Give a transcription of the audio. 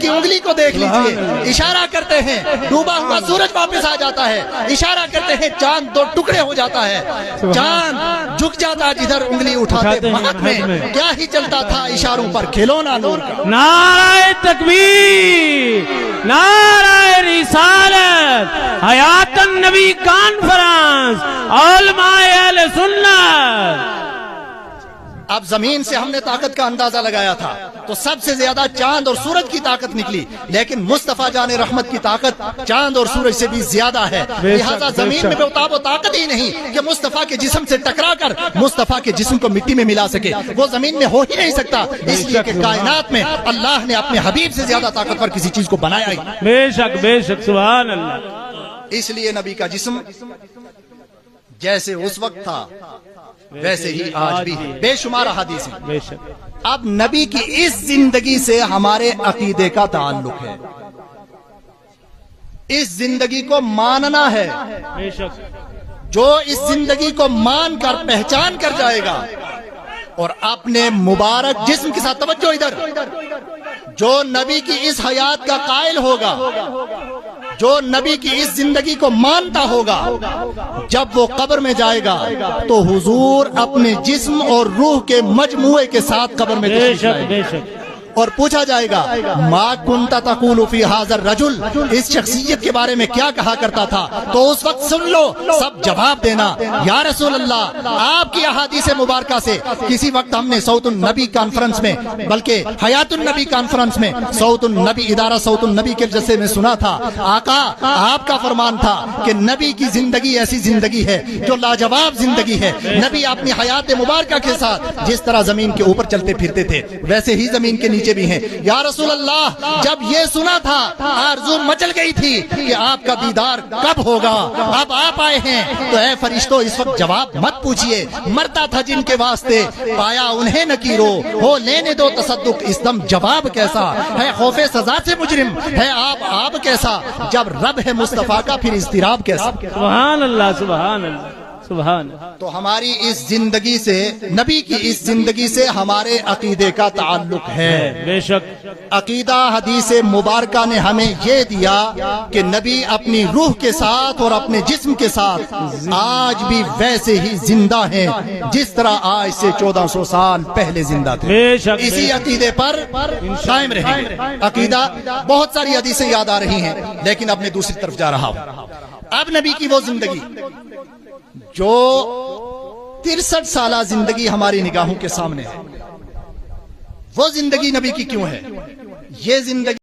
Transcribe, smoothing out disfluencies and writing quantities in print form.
کی انگلی کو دیکھ لیجئے، اشارہ کرتے ہیں ڈوبا ہوا سورج واپس آ جاتا ہے، اشارہ کرتے ہیں چاند دو ٹکڑے ہو جاتا ہے، چاند جھک جاتا جدھر انگلی اٹھاتے، مہک میں کیا ہی چلتا تھا اشاروں پر کھلونا نور کا۔ نعرہ تکبیر، نعرہ رسالت، حیات النبی کانفرنس، علماء اہل سنت۔ اب زمین سے ہم نے طاقت کا اندازہ لگایا تھا تو سب سے زیادہ چاند اور سورج کی طاقت نکلی، لیکن مصطفیٰ جان رحمت کی طاقت چاند اور سورج سے بھی زیادہ ہے، لہذا زمین میں وہ طاقت ہی نہیں کہ مصطفیٰ کے جسم سے ٹکرا کر مصطفیٰ کے جسم کو مٹی میں ملا سکے، وہ زمین میں ہو ہی نہیں سکتا، اس لیے کہ کائنات میں اللہ نے اپنے حبیب سے زیادہ طاقتور کسی چیز کو بنایا ہی۔ بے شک سبحان اللہ۔ اس لیے نبی کا جسم جیسے اس وقت تھا ویسے ہی آج بھی ہے، بے شمار حدیث ہیں۔ بے شک اب نبی کی اس زندگی سے ہمارے عقیدے کا تعلق ہے، اس زندگی کو ماننا ہے، بے شک جو اس زندگی کو مان کر پہچان کر جائے گا اور اپنے مبارک جسم کے ساتھ توجہ ادھر، جو نبی کی اس حیات کا قائل ہوگا، جو نبی کی اس زندگی کو مانتا ہوگا، جب وہ قبر میں جائے گا تو حضور اپنے جسم اور روح کے مجموعے کے ساتھ قبر میں تشریف لائے گا۔ بے شک اور پوچھا جائے گا ما کنت تقول فی ھذا الرجل، اس شخصیت کے بارے میں کیا کہا کرتا تھا، تو اس وقت سن لو، سب جواب دینا یا رسول اللہ، آپ کی احادیث مبارکہ سے کسی وقت ہم نے صوت النبی کانفرنس میں، بلکہ حیات النبی کانفرنس میں صوت النبی ادارہ صوت النبی کے جلسے میں سنا تھا، آقا آپ کا فرمان تھا کہ نبی کی زندگی ایسی زندگی ہے جو لاجواب زندگی ہے، نبی اپنی حیات مبارکہ کے ساتھ جس طرح زمین کے اوپر چلتے پھرتے تھے ویسے ہی زمین کے نیچے بھی ہیں۔ یا رسول اللہ، جب یہ سنا تھا آرزو مچل گئی تھی کہ آپ کا دیدار کب ہوگا، اب آپ آئے ہیں تو اے فرشتوں اس وقت جواب مت پوچھئے، مرتا تھا جن کے واسطے پایا انہیں نکیرو، ہو لینے دو تصدق اس دم جواب کیسا ہے، خوف سزا سے مجرم ہے آپ کیسا، جب رب ہے مصطفیٰ کا پھر اضطراب کیسا۔ سبحان اللہ سبحان اللہ سبحان اللہ۔ تو ہماری اس زندگی سے، نبی کی اس زندگی سے ہمارے عقیدے کا تعلق ہے۔ بے شک عقیدہ حدیث مبارکہ نے ہمیں یہ دیا کہ نبی اپنی روح کے ساتھ اور اپنے جسم کے ساتھ آج بھی ویسے ہی زندہ ہیں جس طرح آج سے 1400 سال پہلے زندہ تھے، بے شک اسی عقیدے پر قائم رہیں گے۔ عقیدہ بہت ساری حدیثیں یاد آ رہی ہیں لیکن اب میں دوسری طرف جا رہا ہوں۔ اب نبی کی وہ زندگی جو 63 سالہ زندگی ہماری نگاہوں کے سامنے ہے، وہ زندگی نبی کی کیوں ہے؟ یہ زندگی